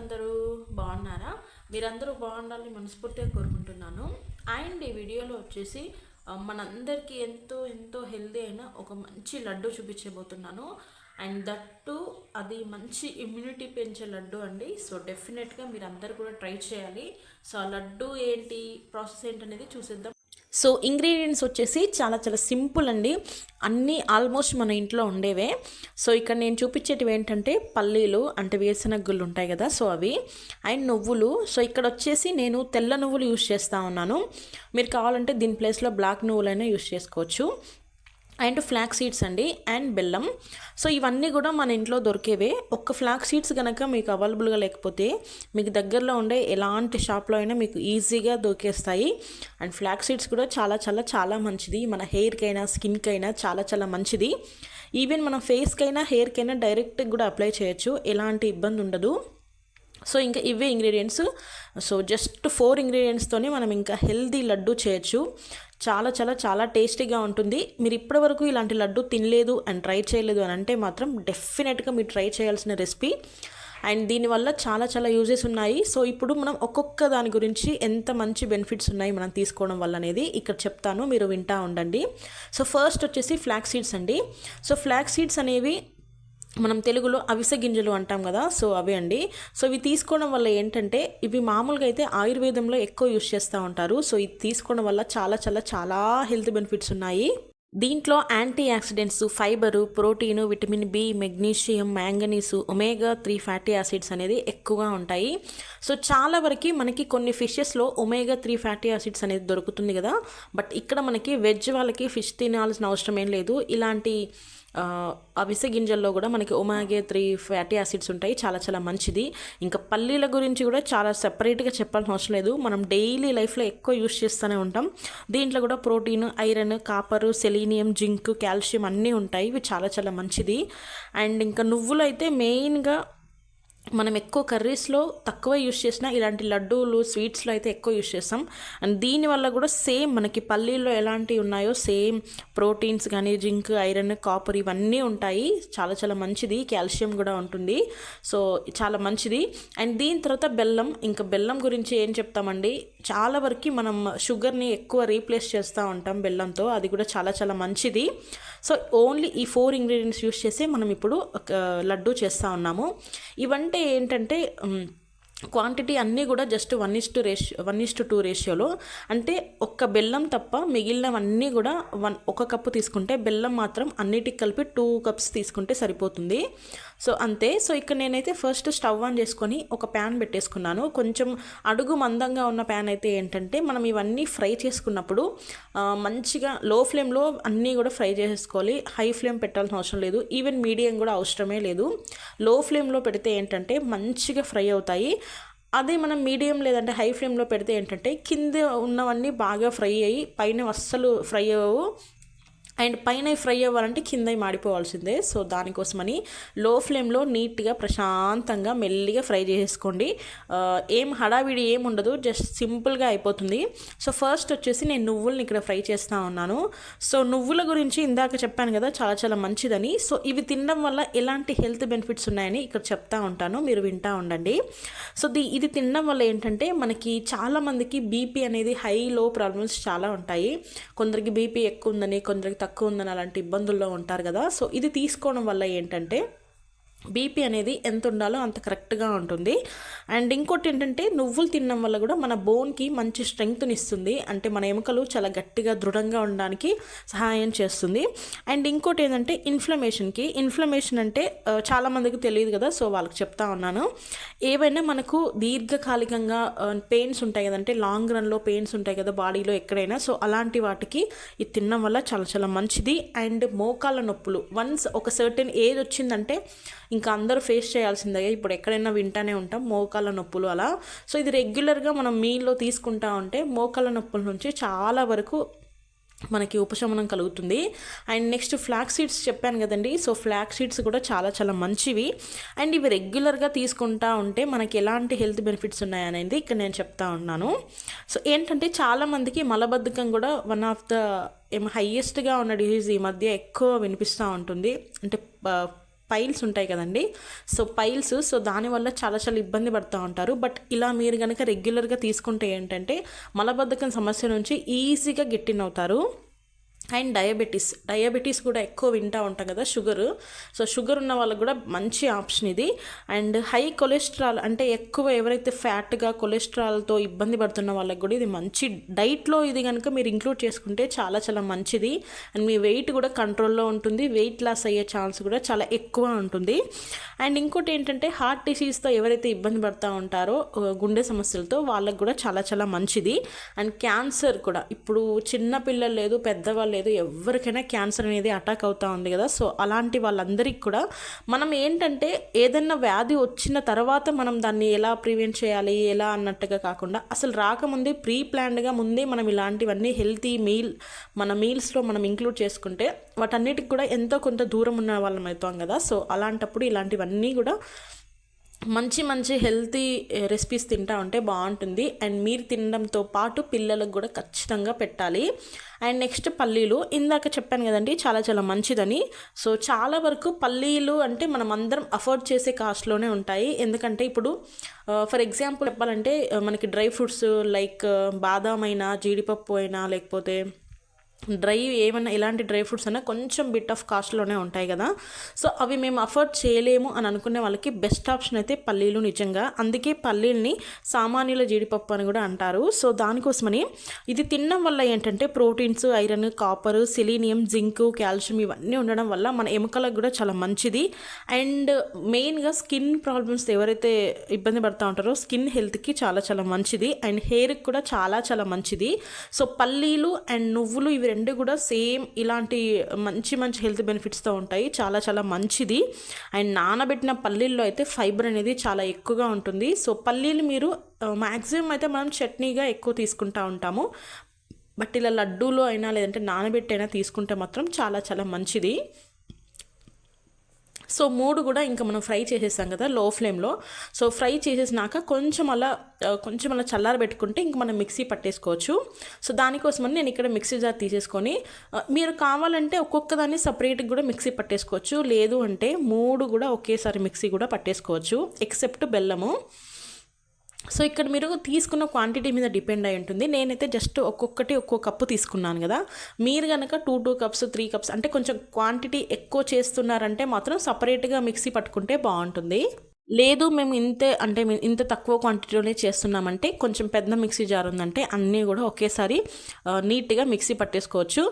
ఉన్నారు? బాగున్నారా? మీరందరూ బాగుండాలని మనస్ఫూర్తిగా కోరుకుంటున్నాను. అండ్ ఈ వీడియోలో వచ్చేసి మనందరికీ ఎంతో ఎంతో హెల్దీ అయిన ఒక మంచి లడ్డు చూపించబోతున్నాను. అండ్ దట్టు అది మంచి ఇమ్యూనిటీ పెంచే లడ్డు అండి. సో డెఫినెట్గా మీరు అందరు కూడా ట్రై చేయాలి. సో ఆ లడ్డు ఏంటి, ప్రాసెస్ ఏంటనేది చూసేద్దాం. సో ఇంగ్రీడియంట్స్ వచ్చేసి చాలా చాలా సింపుల్ అండి. అన్నీ ఆల్మోస్ట్ మన ఇంట్లో ఉండేవే. సో ఇక్కడ నేను చూపించేటివి ఏంటంటే పల్లీలు అంటే వేరుశనగలు ఉంటాయి కదా, సో అవి అండ్ నువ్వులు. సో ఇక్కడ వచ్చేసి నేను తెల్ల నువ్వులు యూస్ చేస్తూ ఉన్నాను. మీరు కావాలంటే దీని ప్లేస్లో బ్లాక్ నువ్వులైనా యూస్ చేసుకోవచ్చు. అండ్ ఫ్లాక్ సీడ్స్ అండి అండ్ బెల్లం. సో ఇవన్నీ కూడా మన ఇంట్లో దొరికేవే. ఒక్క ఫ్లాక్ సీడ్స్ కనుక మీకు అవైలబుల్గా లేకపోతే మీకు దగ్గరలో ఉండే ఎలాంటి షాప్లో అయినా మీకు ఈజీగా దొరికేస్తాయి. అండ్ ఫ్లాక్ సీడ్స్ కూడా చాలా చాలా చాలా మంచిది. మన హెయిర్కైనా స్కిన్కైనా చాలా చాలా మంచిది. ఈవెన్ మన ఫేస్కైనా హెయిర్కైనా డైరెక్ట్గా కూడా అప్లై చేయొచ్చు, ఎలాంటి ఇబ్బంది ఉండదు. సో ఇంకా ఇవే ఇంగ్రీడియంట్స్. సో జస్ట్ 4 ఇంగ్రీడియంట్స్తోనే మనం ఇంకా హెల్దీ లడ్డు చేయొచ్చు. చాలా చాలా చాలా టేస్టీగా ఉంటుంది. మీరు ఇప్పటివరకు ఇలాంటి లడ్డు తినలేదు అండ్ ట్రై చేయలేదు అని అంటే మాత్రం డెఫినెట్గా మీరు ట్రై చేయాల్సిన రెసిపీ. అండ్ దీనివల్ల చాలా చాలా యూజెస్ ఉన్నాయి. సో ఇప్పుడు మనం ఒక్కొక్క దాని గురించి ఎంత మంచి బెనిఫిట్స్ ఉన్నాయి మనం తీసుకోవడం వల్ల అనేది ఇక్కడ చెప్తాను, మీరు వింటూ ఉండండి. సో ఫస్ట్ వచ్చేసి ఫ్లాక్ సీడ్స్ అండి. సో ఫ్లాక్ సీడ్స్ అనేవి మనం తెలుగులో అవిసె గింజలు అంటాం కదా, సో అవి అండి. సో ఇవి తీసుకోవడం వల్ల ఏంటంటే ఇవి మామూలుగా అయితే ఆయుర్వేదంలో ఎక్కువ యూస్ చేస్తూ ఉంటారు. సో ఇది తీసుకోవడం వల్ల చాలా చాలా చాలా హెల్త్ బెనిఫిట్స్ ఉన్నాయి. దీంట్లో antioxidants, fibre, protein, vitamin B, magnesium, manganese, omega 3 fatty acids అనేది ఎక్కువగా ఉంటాయి. సో చాలా వరకు మనకి కొన్ని ఫిషెస్లో ఒమేగా 3 ఫ్యాటీ యాసిడ్స్ అనేది దొరుకుతుంది కదా, బట్ ఇక్కడ మనకి వెజ్ వాళ్ళకి ఫిష్ తినాల్సిన అవసరం ఏం లేదు. ఇలాంటి అవిసె గింజల్లో కూడా మనకి ఒమేగా 3 ఫ్యాటీ యాసిడ్స్ ఉంటాయి, చాలా చాలా మంచిది. ఇంకా పల్లీల గురించి కూడా చాలా సెపరేట్గా చెప్పాల్సిన అవసరం లేదు, మనం డైలీ లైఫ్లో ఎక్కువ యూస్ చేస్తూనే ఉంటాం. దీంట్లో కూడా protein, iron, copper, selenium, zinc, calcium అన్నీ ఉంటాయి. ఇవి చాలా చాలా మంచిది. అండ్ ఇంకా నువ్వులు అయితే మెయిన్గా మనం ఎక్కువ కర్రీస్లో తక్కువ యూస్ చేసినా ఇలాంటి లడ్డూలు స్వీట్స్లో అయితే ఎక్కువ యూస్ చేస్తాం. అండ్ దీనివల్ల కూడా సేమ్ మనకి పల్లీల్లో ఎలాంటివి ఉన్నాయో సేమ్ ప్రోటీన్స్ కానీ జింక్, ఐరన్, కాపర్ ఇవన్నీ ఉంటాయి. చాలా చాలా మంచిది. కాల్షియం కూడా ఉంటుంది. సో చాలా మంచిది. అండ్ దీని తర్వాత బెల్లం. ఇంకా బెల్లం గురించి ఏం చెప్తామండి, చాలా వరకు మనం షుగర్ని ఎక్కువ రీప్లేస్ చేస్తూ ఉంటాం బెల్లంతో, అది కూడా చాలా చాలా మంచిది. సో ఓన్లీ ఈ 4 ఇంగ్రీడియంట్స్ యూస్ చేసి మనం ఇప్పుడు లడ్డు చేస్తూ ఉన్నాము. ఇవంటే ఏంటంటే క్వాంటిటీ అన్నీ కూడా జస్ట్ 1:2 రేషియోలో, అంటే ఒక్క బెల్లం తప్ప మిగిలినవన్నీ కూడా 1 కప్పు తీసుకుంటే బెల్లం మాత్రం అన్నిటికి కలిపి 2 కప్స్ తీసుకుంటే సరిపోతుంది. సో అంతే. సో ఇక్కడ నేనైతే ఫస్ట్ స్టవ్ ఆన్ చేసుకొని ఒక ప్యాన్ పెట్టేసుకున్నాను. కొంచెం అడుగు మందంగా ఉన్న ప్యాన్ అయితే ఏంటంటే మనం ఇవన్నీ ఫ్రై చేసుకున్నప్పుడు మంచిగా లో ఫ్లేమ్లో అన్నీ కూడా ఫ్రై చేసుకోవాలి. హై ఫ్లేమ్ పెట్టాల్సిన అవసరం లేదు, ఈవెన్ మీడియం కూడా అవసరమే లేదు. లో ఫ్లేమ్లో పెడితే ఏంటంటే మంచిగా ఫ్రై అవుతాయి. అదే మనం మీడియం లేదంటే హై ఫ్లేమ్లో పెడితే ఏంటంటే కింద ఉన్నవన్నీ బాగా ఫ్రై అయ్యి పైన అస్సలు ఫ్రై అవ్వవు. అండ్ పైన ఫ్రై అవ్వాలంటే కింద మాడిపోవాల్సిందే. సో దానికోసమని లో ఫ్లేమ్లో నీట్గా ప్రశాంతంగా మెల్లిగా ఫ్రై చేసుకోండి. ఏం హడావిడి ఏం ఉండదు, జస్ట్ సింపుల్గా అయిపోతుంది. సో ఫస్ట్ వచ్చేసి నేను నువ్వుల్ని ఇక్కడ ఫ్రై చేస్తూ ఉన్నాను. సో నువ్వుల గురించి ఇందాక చెప్పాను కదా చాలా చాలా మంచిదని. సో ఇవి తినడం వల్ల ఎలాంటి హెల్త్ బెనిఫిట్స్ ఉన్నాయని ఇక్కడ చెప్తా ఉంటాను, మీరు వింటూ ఉండండి. సో ఇది తినడం వల్ల ఏంటంటే మనకి చాలామందికి బీపీ అనేది హై లో ప్రాబ్లమ్స్ చాలా ఉంటాయి. కొందరికి బీపీ ఎక్కువ ఉందని, కొందరికి తక్కువ ఉందని అలాంటి ఇబ్బందుల్లో ఉంటారు కదా. సో ఇది తీసుకోవడం వల్ల ఏంటంటే బీపీ అనేది ఎంత ఉండాలో అంత కరెక్ట్గా ఉంటుంది. అండ్ ఇంకోటి ఏంటంటే నువ్వులు తినడం వల్ల కూడా మన బోన్కి మంచి స్ట్రెంగ్త్ని ఇస్తుంది, అంటే మన ఎముకలు చాలా గట్టిగా దృఢంగా ఉండడానికి సహాయం చేస్తుంది. అండ్ ఇంకోటి ఏంటంటే ఇన్ఫ్లమేషన్ అంటే చాలామందికి తెలియదు కదా, సో వాళ్ళకి చెప్తా ఉన్నాను. ఏవైనా మనకు దీర్ఘకాలికంగా పెయిన్స్ ఉంటాయి కదంటే లాంగ్ రన్లో పెయిన్స్ ఉంటాయి కదా బాడీలో ఎక్కడైనా, సో అలాంటి వాటికి ఇది తినడం వల్ల చాలా చాలా మంచిది. అండ్ మోకాళ్ళ నొప్పులు వన్స్ ఒక సర్టెన్ ఏజ్ వచ్చిందంటే ఇంకా అందరూ ఫేస్ చేయాల్సిందే, ఇప్పుడు ఎక్కడైనా వింటానే ఉంటాం మోకాళ్ళ నొప్పులు అలా. సో ఇది రెగ్యులర్గా మనం మీల్లో తీసుకుంటా ఉంటే మోకాళ్ళ నొప్పుల నుంచి చాలా వరకు మనకి ఉపశమనం కలుగుతుంది. అండ్ నెక్స్ట్ ఫ్లాక్ సీడ్స్ చెప్పాను కదండి. సో ఫ్లాక్ సీడ్స్ కూడా చాలా చాలా మంచివి. అండ్ ఇవి రెగ్యులర్గా తీసుకుంటా ఉంటే మనకి ఎలాంటి హెల్త్ బెనిఫిట్స్ ఉన్నాయనేది ఇక్కడ నేను చెప్తా ఉన్నాను. సో ఏంటంటే చాలామందికి మలబద్ధకం కూడా వన్ ఆఫ్ ద హైయెస్ట్గా ఉన్న డిసీజ్ ఈ మధ్య ఎక్కువ వినిపిస్తూ ఉంటుంది. అంటే పైల్స్ ఉంటాయి కదండి, సో పైల్స్, సో దానివల్ల చాలా చాలా ఇబ్బంది పడుతూ ఉంటారు. బట్ ఇలా మీరు కనుక రెగ్యులర్గా తీసుకుంటే ఏంటంటే మలబద్ధకం సమస్య నుంచి ఈజీగా గెట్టిన్ అవుతారు. అండ్ డయాబెటీస్ కూడా ఎక్కువ వింటూ ఉంటాం కదా, సో షుగర్ ఉన్న వాళ్ళకి కూడా మంచి ఆప్షన్ ఇది. అండ్ హై కొలెస్ట్రాల్ అంటే ఎక్కువ ఎవరైతే ఫ్యాట్గా కొలెస్ట్రాల్తో ఇబ్బంది పడుతున్న వాళ్ళకి కూడా ఇది మంచి డైట్లో ఇది కనుక మీరు ఇంక్లూడ్ చేసుకుంటే చాలా చాలా మంచిది. అండ్ మీ వెయిట్ కూడా కంట్రోల్లో ఉంటుంది, వెయిట్ లాస్ అయ్యే ఛాన్స్ కూడా చాలా ఎక్కువ ఉంటుంది. అండ్ ఇంకోటి ఏంటంటే హార్ట్ డిసీజ్తో ఎవరైతే ఇబ్బంది పడుతూ ఉంటారో గుండె సమస్యలతో వాళ్ళకి కూడా చాలా చాలా మంచిది. అండ్ క్యాన్సర్ కూడా ఇప్పుడు చిన్న పిల్లలు లేదు, పెద్దవాళ్ళు లేదు, ఎవరికైనా క్యాన్సర్ అనేది అటాక్ అవుతూ ఉంది కదా, సో అలాంటి వాళ్ళందరికీ కూడా మనం ఏంటంటే ఏదైనా వ్యాధి వచ్చిన తర్వాత మనం దాన్ని ఎలా ప్రివెంట్ చేయాలి ఎలా అన్నట్టుగా కాకుండా అసలు రాకముందే ప్రీ ప్లాన్డ్గా ముందే మనం ఇలాంటివన్నీ హెల్తీ మన మీల్స్లో మనం ఇంక్లూడ్ చేసుకుంటే వాటన్నిటికి కూడా ఎంతో కొంత దూరం ఉన్న వాళ్ళం అవుతాం కదా. సో అలాంటప్పుడు ఇలాంటివన్నీ కూడా మంచి మంచి హెల్తీ రెసిపీస్ తింటా ఉంటే బాగుంటుంది. అండ్ మీరు తినడంతో పాటు పిల్లలకు కూడా ఖచ్చితంగా పెట్టాలి. అండ్ నెక్స్ట్ పల్లీలు, ఇందాక చెప్పాను కదండి చాలా చాలా మంచిదని. సో చాలా వరకు పల్లీలు అంటే మనం అందరం అఫోర్డ్ చేసే కాస్ట్లోనే ఉంటాయి. ఎందుకంటే ఇప్పుడు ఫర్ ఎగ్జాంపుల్ చెప్పాలంటే మనకి డ్రై ఫ్రూట్స్ లైక్ బాదాం అయినా జీడిపప్పు అయినా లేకపోతే ఏమైనా ఎలాంటి డ్రై ఫ్రూట్స్ అయినా కొంచెం బిట్ ఆఫ్ కాస్ట్లోనే ఉంటాయి కదా, సో అవి మేము అఫోర్డ్ చేయలేము అని అనుకునే వాళ్ళకి బెస్ట్ ఆప్షన్ అయితే పల్లీలు నిజంగా. అందుకే పల్లీల్ని సామాన్యుల జీడిపప్పు అని కూడా అంటారు. సో దానికోసమని ఇది తినడం వల్ల ఏంటంటే proteins, iron, copper, selenium, zinc, calcium ఇవన్నీ ఉండడం వల్ల మన ఎముకలకు కూడా చాలా మంచిది. అండ్ మెయిన్గా స్కిన్ ప్రాబ్లమ్స్ ఎవరైతే ఇబ్బంది పడుతూ ఉంటారో స్కిన్ హెల్త్కి చాలా చాలా మంచిది. అండ్ హెయిర్కి కూడా చాలా చాలా మంచిది. సో పల్లీలు అండ్ నువ్వులు ఇవి రెండు కూడా సేమ్ ఇలాంటి మంచి మంచి హెల్త్ బెనిఫిట్స్తో ఉంటాయి, చాలా చాలా మంచిది. అండ్ నానబెట్టిన పల్లీల్లో అయితే ఫైబర్ అనేది చాలా ఎక్కువగా ఉంటుంది. సో పల్లీలు మీరు మ్యాక్సిమం అయితే మనం చట్నీగా ఎక్కువ తీసుకుంటూ ఉంటాము, బట్ ఇలా లడ్డూలో అయినా లేదంటే నానబెట్టి అయినా తీసుకుంటే మాత్రం చాలా చాలా మంచిది. సో 3 కూడా ఇంకా మనం ఫ్రై చేసేసాం కదా లో ఫ్లేమ్లో. సో ఫ్రై చేసేసినాక కొంచెం అలా చల్లారబెట్టుకుంటే ఇంక మనం మిక్సీ పట్టేసుకోవచ్చు. సో దానికోసమని నేను ఇక్కడ మిక్సీ జార్ తీసేసుకొని మీరు కావాలంటే ఒక్కొక్క దాన్ని సపరేట్గా కూడా మిక్సీ పట్టేసుకోవచ్చు, లేదు అంటే 3 కూడా ఒకేసారి మిక్సీ కూడా పట్టేసుకోవచ్చు ఎక్సెప్ట్ బెల్లము. సో ఇక్కడ మీరు తీసుకున్న క్వాంటిటీ మీద డిపెండ్ అయి ఉంటుంది. నేనైతే జస్ట్ ఒక్కొక్క కప్పు తీసుకున్నాను కదా, మీరు కనుక 2 కప్స్ 3 కప్స్ అంటే కొంచెం క్వాంటిటీ ఎక్కువ చేస్తున్నారంటే మాత్రం సపరేట్గా మిక్సీ పట్టుకుంటే బాగుంటుంది. లేదు మేము ఇంత తక్కువ క్వాంటిటీలోనే చేస్తున్నామంటే కొంచెం పెద్ద మిక్సీ జార్ ఉందంటే అన్నీ కూడా ఒకేసారి నీట్గా మిక్సీ పట్టేసుకోవచ్చు.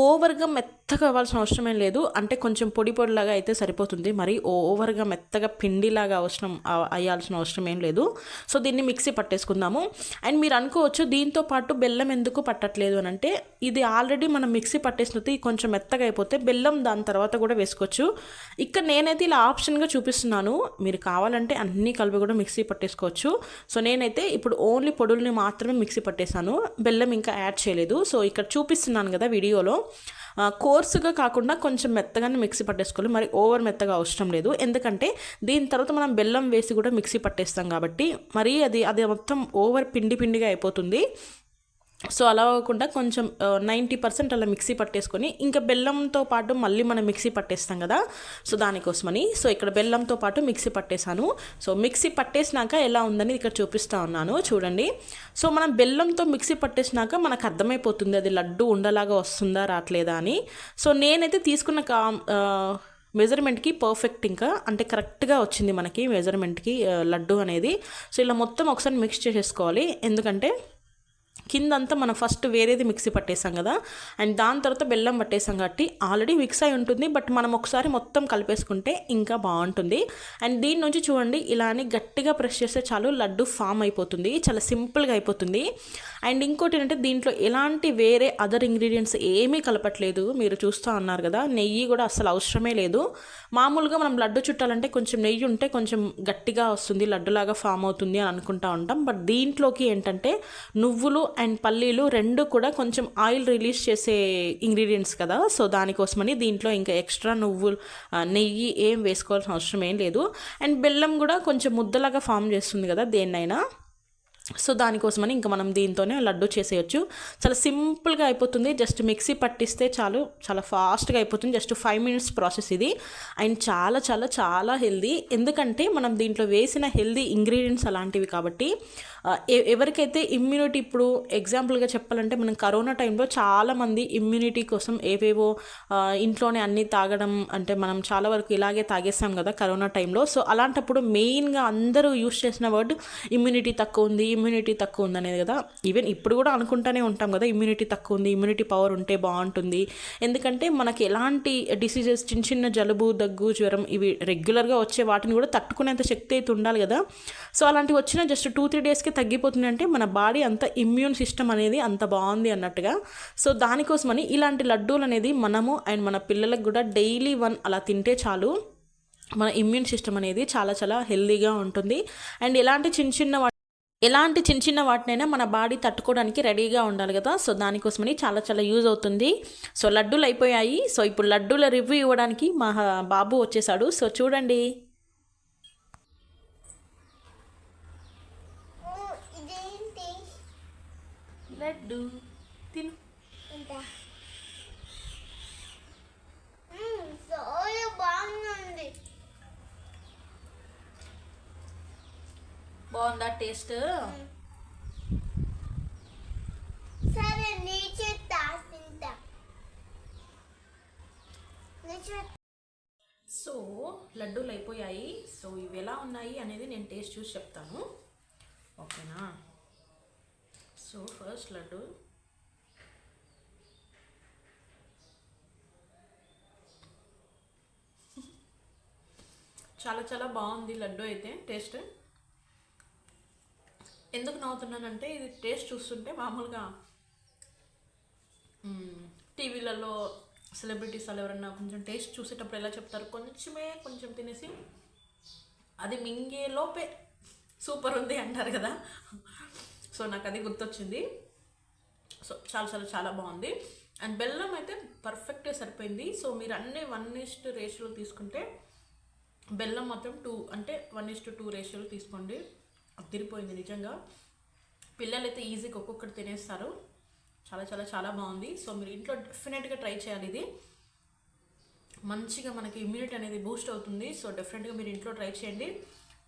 ఓవర్గా మెత్తగా అవ్వాల్సిన అవసరమేం లేదు, అంటే కొంచెం పొడిలాగా అయితే సరిపోతుంది, మరి ఓవర్గా మెత్తగా పిండిలాగా అయ్యాల్సిన అవసరం ఏం లేదు. సో దీన్ని మిక్సీ పట్టేసుకుందాము. అండ్ మీరు అనుకోవచ్చు దీంతో పాటు బెల్లం ఎందుకు పట్టట్లేదు అని అంటే, ఇది ఆల్రెడీ మనం మిక్సీ పట్టేసినది కొంచెం మెత్తగా అయిపోతే బెల్లం దాని తర్వాత కూడా వేసుకోవచ్చు. ఇక్కడ నేనైతే ఇలా ఆప్షన్గా చూపిస్తున్నాను, మీరు కావాలంటే అన్నీ కలిపి కూడా మిక్సీ పట్టేసుకోవచ్చు. సో నేనైతే ఇప్పుడు ఓన్లీ పొడుల్ని మాత్రమే మిక్సీ పట్టేశాను, బెల్లం ఇంకా యాడ్ చేయలేదు. సో ఇక్కడ చూపిస్తున్నాను కదా వీడియోలో, కోర్సుగా కాకుండా కొంచెం మెత్తగానే మిక్సీ పట్టేసుకోవాలి, మరి ఓవర్ మెత్తగా అవసరం లేదు. ఎందుకంటే దీని తర్వాత మనం బెల్లం వేసి కూడా మిక్సీ పట్టేస్తాం కాబట్టి మరి అది మొత్తం ఓవర్ పిండిగా అయిపోతుంది. సో అలా అవ్వకుండా కొంచెం 90% అలా మిక్సీ పట్టేసుకొని ఇంకా బెల్లంతో పాటు మళ్ళీ మనం మిక్సీ పట్టేస్తాం కదా, సో దానికోసమని సో ఇక్కడ బెల్లంతో పాటు మిక్సీ పట్టేశాను. సో మిక్సీ పట్టేసినాక ఎలా ఉందని ఇక్కడ చూపిస్తూ ఉన్నాను చూడండి. సో మనం బెల్లంతో మిక్సీ పట్టేసినాక మనకు అర్థమైపోతుంది అది లడ్డు ఉండలాగా వస్తుందా రావట్లేదా అని. సో నేనైతే తీసుకున్న మెజర్మెంట్కి పర్ఫెక్ట్ ఇంకా అంటే కరెక్ట్గా వచ్చింది మనకి మెజర్మెంట్కి లడ్డు అనేది. సో ఇలా మొత్తం ఒకసారి మిక్స్ చేసేసుకోవాలి, ఎందుకంటే కిందంతా మనం ఫస్ట్ వేరేది మిక్సీ పట్టేసాం కదా, అండ్ దాని తర్వాత బెల్లం పట్టేసాం కాబట్టి ఆల్రెడీ మిక్స్ అయి ఉంటుంది, బట్ మనం ఒకసారి మొత్తం కలిపేసుకుంటే ఇంకా బాగుంటుంది. అండ్ దీని నుంచి చూడండి ఇలా అని గట్టిగా ప్రెస్ చేస్తే చాలు లడ్డు ఫామ్ అయిపోతుంది, చాలా సింపుల్గా అయిపోతుంది. అండ్ ఇంకోటి ఏంటంటే దీంట్లో ఎలాంటి వేరే అదర్ ఇంగ్రీడియంట్స్ ఏమీ కలపట్లేదు, మీరు చూస్తూ ఉన్నారు కదా, నెయ్యి కూడా అసలు అవసరమే లేదు. మామూలుగా మనం లడ్డు చుట్టాలంటే కొంచెం నెయ్యి ఉంటే కొంచెం గట్టిగా వస్తుంది, లడ్డులాగా ఫామ్ అవుతుంది అని అనుకుంటా ఉంటాం, బట్ దీంట్లోకి ఏంటంటే నువ్వులు అండ్ పల్లీలు రెండు కూడా కొంచెం ఆయిల్ రిలీజ్ చేసే ఇంగ్రీడియంట్స్ కదా, సో దానికోసమని దీంట్లో ఇంకా ఎక్స్ట్రా నెయ్యి ఏం వేసుకోవాల్సిన అవసరం ఏం లేదు. అండ్ బెల్లం కూడా కొంచెం ముద్దలాగా ఫామ్ చేస్తుంది కదా దేన్నైనా, సో దానికోసమని ఇంకా మనం దీంతోనే లడ్డు చేసేయచ్చు. చాలా సింపుల్గా అయిపోతుంది. జస్ట్ మిక్సీ పట్టిస్తే చాలు, చాలా ఫాస్ట్గా అయిపోతుంది. జస్ట్ 5 మినిట్స్ ప్రాసెస్ ఇది. అండ్ చాలా చాలా చాలా హెల్దీ, ఎందుకంటే మనం దీంట్లో వేసిన హెల్దీ ఇంగ్రీడియంట్స్ అలాంటివి కాబట్టి. ఎవరికైతే ఇమ్యూనిటీ, ఇప్పుడు ఎగ్జాంపుల్గా చెప్పాలంటే మనం కరోనా టైంలో చాలామంది ఇమ్యూనిటీ కోసం ఏవేవో ఇంట్లోనే అన్నీ తాగడం, అంటే మనం చాలా వరకు ఇలాగే తాగేస్తాం కదా కరోనా టైంలో. సో అలాంటప్పుడు మెయిన్గా అందరూ యూస్ చేసిన వర్డ్ ఇమ్యూనిటీ తక్కువ ఉంది, ఇమ్యూనిటీ తక్కువ ఉంది అనేది కదా. ఈవెన్ ఇప్పుడు కూడా అనుకుంటూనే ఉంటాం కదా, ఇమ్యూనిటీ తక్కువ ఉంది, ఇమ్యూనిటీ పవర్ ఉంటే బాగుంటుంది. ఎందుకంటే మనకి ఎలాంటి డిసీజెస్, చిన్న చిన్న జలుబు, దగ్గు, జ్వరం ఇవి రెగ్యులర్గా వచ్చే వాటిని కూడా తట్టుకునేంత శక్తి అయితే ఉండాలి కదా. సో అలాంటివి వచ్చిన జస్ట్ 2-3 డేస్కి తగ్గిపోతుంది. అంటే మన బాడీ అంత ఇమ్యూన్ సిస్టమ్ అనేది అంత బాగుంది అన్నట్టుగా. సో దానికోసమని ఇలాంటి లడ్డూలు అనేది మనము అండ్ మన పిల్లలకు కూడా డైలీ 1 అలా తింటే చాలు, మన ఇమ్యూన్ సిస్టమ్ అనేది చాలా చాలా హెల్దీగా ఉంటుంది. అండ్ ఎలాంటి చిన్న చిన్న వాటినైనా మన బాడీ తట్టుకోవడానికి రెడీగా ఉండాలి కదా. సో దానికోసమని చాలా చాలా యూజ్ అవుతుంది. సో లడ్డూలు అయిపోయాయి. సో ఇప్పుడు లడ్డూల రివ్యూ ఇవ్వడానికి మా బాబు వచ్చేసాడు. సో చూడండి. లడ్డు తిను. బాగుందా టేస్ట్? సరే, సో లడ్డూలు అయిపోయాయి. సో ఇవి ఎలా ఉన్నాయి అనేది నేను టేస్ట్ చూసి చెప్తాను, ఓకేనా? సో ఫస్ట్ లడ్డు చాలా చాలా బాగుంది. లడ్డు అయితే టేస్ట్ ఎందుకు నవ్వుతున్నానంటే, ఇది టేస్ట్ చూస్తుంటే మామూలుగా టీవీలలో సెలబ్రిటీస్ వాళ్ళు ఎవరన్నా కొంచెం టేస్ట్ చూసేటప్పుడు ఎలా చెప్తారు, కొంచెం తినేసి అది మింగే లోపే సూపర్ ఉంది అంటారు కదా. సో నాకు అది గుర్తొచ్చింది. సో చాలా చాలా చాలా బాగుంది. అండ్ బెల్లం అయితే పర్ఫెక్ట్గా సరిపోయింది. సో మీరు అన్నీ 1:1 రేషియోలో తీసుకుంటే బెల్లం మాత్రం 2, అంటే 1:2 రేషియోలో తీసుకోండి. తిరిగిపోయింది నిజంగా. పిల్లలైతే ఈజీగా ఒక్కొక్కటి తినేస్తారు. చాలా చాలా చాలా బాగుంది. సో మీరు ఇంట్లో డెఫినెట్గా ట్రై చేయాలి. ఇది మంచిగా మనకి ఇమ్యూనిటీ అనేది బూస్ట్ అవుతుంది. సో డెఫినెట్గా మీరు ఇంట్లో ట్రై చేయండి.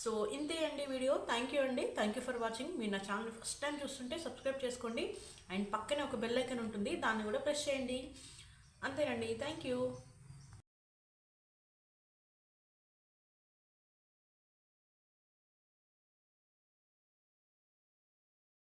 సో ఇంతే అండి వీడియో. థ్యాంక్ యూ అండి, థ్యాంక్ యూ ఫర్ వాచింగ్. మీరు నా ఛానల్ ఫస్ట్ టైం చూస్తుంటే సబ్స్క్రైబ్ చేసుకోండి. అండ్ పక్కనే ఒక బెల్ ఐకాన్ ఉంటుంది, దాన్ని కూడా ప్రెస్ చేయండి. అంతేనండి, థ్యాంక్ యూ.